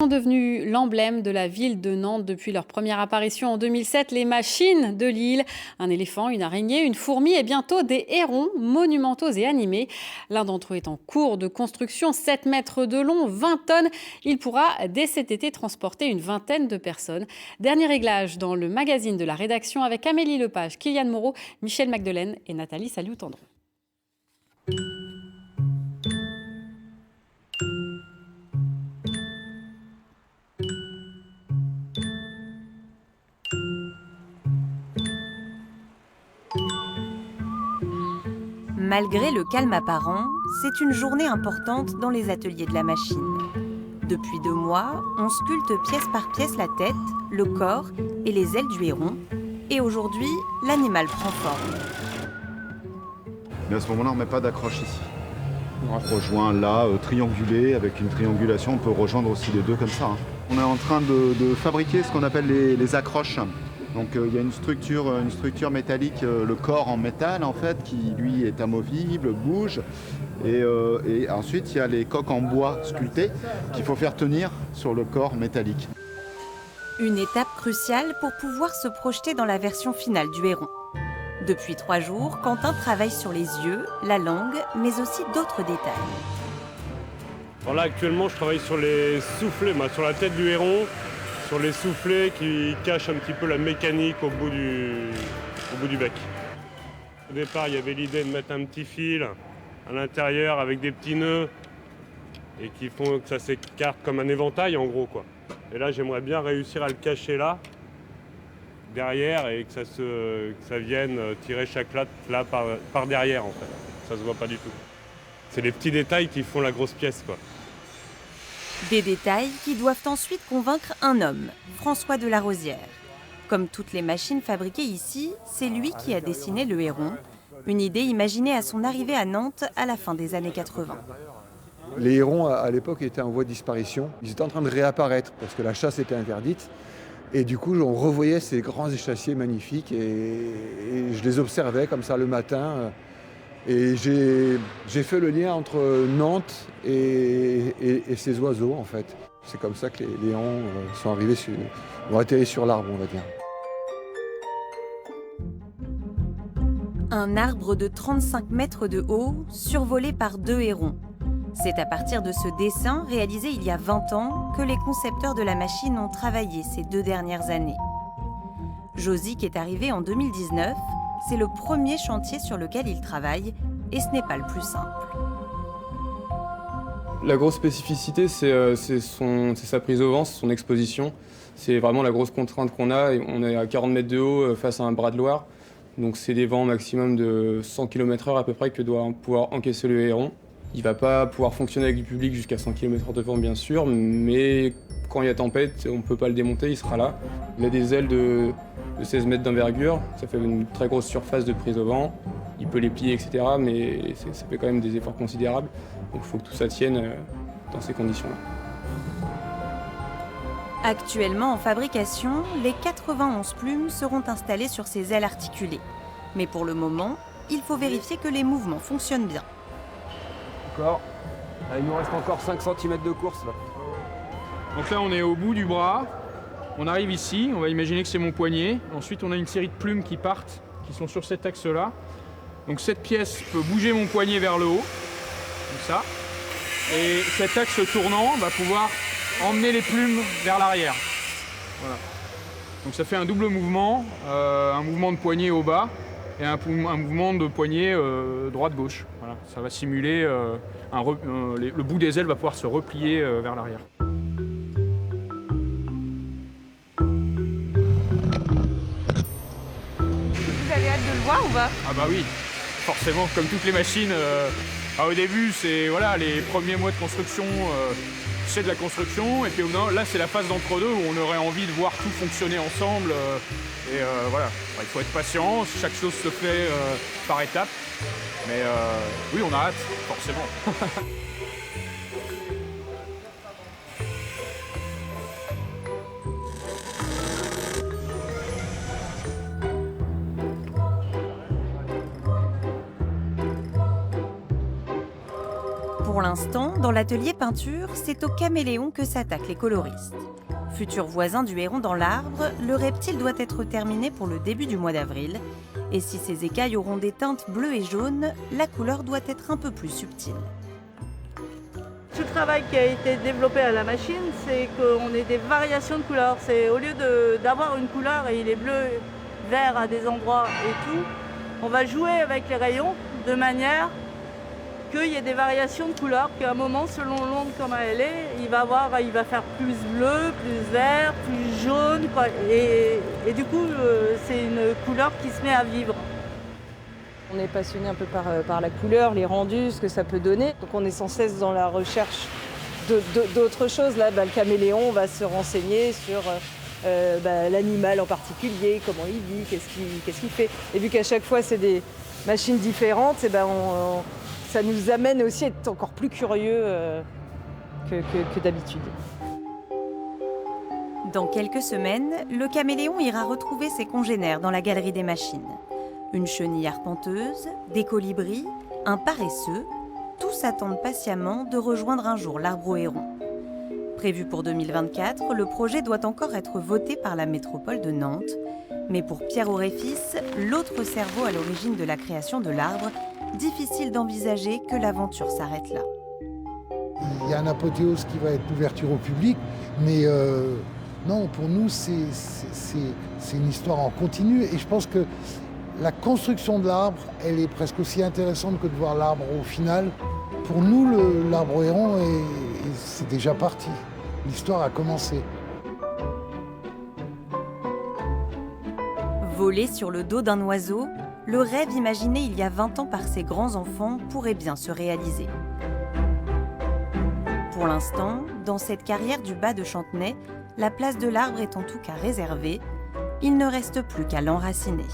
sont devenues l'emblème de la ville de Nantes depuis leur première apparition en 2007. Les machines de l'île, un éléphant, une araignée, une fourmi et bientôt des hérons monumentaux et animés. L'un d'entre eux est en cours de construction, 7 mètres de long, 20 tonnes. Il pourra dès cet été transporter une vingtaine de personnes. Dernier réglage dans le magazine de la rédaction avec Amélie Lepage, Kylian Moreau, Michel Magdelaine et Nathalie Saliou-Tendron. Malgré le calme apparent, c'est une journée importante dans les ateliers de la machine. Depuis 2 mois, on sculpte pièce par pièce la tête, le corps et les ailes du héron. Et aujourd'hui, l'animal prend forme. Mais à ce moment-là, on ne met pas d'accroche ici. On rejoint là, triangulé, avec une triangulation, on peut rejoindre aussi les deux comme ça. On est en train de fabriquer ce qu'on appelle les accroches. Donc il y a une structure métallique, le corps en métal en fait, qui lui est amovible, bouge. Et ensuite il y a les coques en bois sculptées qu'il faut faire tenir sur le corps métallique. Une étape cruciale pour pouvoir se projeter dans la version finale du héron. Depuis 3 jours, Quentin travaille sur les yeux, la langue, mais aussi d'autres détails. Alors là actuellement je travaille sur les soufflets, sur la tête du héron. Sur les soufflets qui cachent un petit peu la mécanique au bout du bec. Au départ, il y avait l'idée de mettre un petit fil à l'intérieur avec des petits nœuds et qui font que ça s'écarte comme un éventail en gros, quoi. Et là, j'aimerais bien réussir à le cacher là, derrière, et que ça vienne tirer chaque latte là par derrière en fait. Ça se voit pas du tout. C'est les petits détails qui font la grosse pièce, quoi. Des détails qui doivent ensuite convaincre un homme, François de la Rosière. Comme toutes les machines fabriquées ici, c'est lui qui a dessiné le héron, une idée imaginée à son arrivée à Nantes à la fin des années 80. Les hérons, à l'époque, étaient en voie de disparition. Ils étaient en train de réapparaître parce que la chasse était interdite. Et du coup, on revoyait ces grands échassiers magnifiques et je les observais comme ça le matin. Et j'ai fait le lien entre Nantes et ces oiseaux, en fait. C'est comme ça que les hérons ont atterri sur l'arbre, on va dire. Un arbre de 35 mètres de haut, survolé par 2 hérons. C'est à partir de ce dessin, réalisé il y a 20 ans, que les concepteurs de la machine ont travaillé ces 2 dernières années. Josic est arrivé en 2019. C'est le premier chantier sur lequel il travaille et ce n'est pas le plus simple. La grosse spécificité, c'est sa prise au vent, c'est son exposition. C'est vraiment la grosse contrainte qu'on a. On est à 40 mètres de haut face à un bras de Loire. Donc c'est des vents maximum de 100 km/h à peu près que doit pouvoir encaisser le héron. Il ne va pas pouvoir fonctionner avec du public jusqu'à 100 km/h de vent bien sûr, mais quand il y a tempête, on ne peut pas le démonter, il sera là. Il a des ailes de 16 mètres d'envergure, ça fait une très grosse surface de prise au vent. Il peut les plier, etc., mais ça fait quand même des efforts considérables. Donc il faut que tout ça tienne dans ces conditions-là. Actuellement en fabrication, les 91 plumes seront installées sur ces ailes articulées. Mais pour le moment, il faut vérifier que les mouvements fonctionnent bien. D'accord. Il nous reste encore 5 cm de course là. Donc là on est au bout du bras. On arrive ici, on va imaginer que c'est mon poignet. Ensuite, on a une série de plumes qui partent, qui sont sur cet axe-là. Donc cette pièce peut bouger mon poignet vers le haut, comme ça. Et cet axe tournant va pouvoir emmener les plumes vers l'arrière. Voilà. Donc ça fait un double mouvement, un mouvement de poignet au bas et un mouvement de poignet droite-gauche. Voilà. Ça va simuler, le bout des ailes va pouvoir se replier vers l'arrière. Vous avez hâte de le voir ou pas? Ah bah oui, forcément, comme toutes les machines. Au début, c'est voilà, les premiers mois de construction, c'est de la construction. Et puis là, c'est la phase d'entre-deux où on aurait envie de voir tout fonctionner ensemble. Voilà, il faut être patient, chaque chose se fait par étapes. Mais oui, on a hâte, forcément. Pour Pour l'instant, dans l'atelier peinture, c'est au caméléon que s'attaquent les coloristes. Futur voisin du héron dans l'arbre, le reptile doit être terminé pour le début du mois d'avril. Et si ses écailles auront des teintes bleues et jaunes, la couleur doit être un peu plus subtile. Tout le travail qui a été développé à la machine, c'est qu'on ait des variations de couleurs. C'est au lieu d'avoir une couleur et il est bleu, vert à des endroits et tout, on va jouer avec les rayons de manière qu'il y ait des variations de couleurs, qu'à un moment, selon l'onde comme elle est, il va faire plus bleu, plus vert, plus jaune, quoi. Et du coup, c'est une couleur qui se met à vivre. On est passionné un peu par la couleur, les rendus, ce que ça peut donner. Donc on est sans cesse dans la recherche d'autres choses. Là, le caméléon, on va se renseigner sur l'animal en particulier, comment il vit, qu'est-ce qu'il fait. Et vu qu'à chaque fois, c'est des machines différentes, ça nous amène aussi à être encore plus curieux que d'habitude. Dans quelques semaines, le caméléon ira retrouver ses congénères dans la galerie des machines. Une chenille arpenteuse, des colibris, un paresseux, tous attendent patiemment de rejoindre un jour l'arbre au héron. Prévu pour 2024, le projet doit encore être voté par la métropole de Nantes. Mais pour Pierre Auréfis, l'autre cerveau à l'origine de la création de l'arbre, difficile d'envisager que l'aventure s'arrête là. Il y a un apothéose qui va être l'ouverture au public, mais non, pour nous, c'est une histoire en continu. Et je pense que la construction de l'arbre, elle est presque aussi intéressante que de voir l'arbre au final. Pour nous, l'arbre héron, c'est déjà parti. L'histoire a commencé. Voler sur le dos d'un oiseau, le rêve imaginé il y a 20 ans par ses grands-enfants pourrait bien se réaliser. Pour l'instant, dans cette carrière du bas de Chantenay, la place de l'arbre est en tout cas réservée. Il ne reste plus qu'à l'enraciner.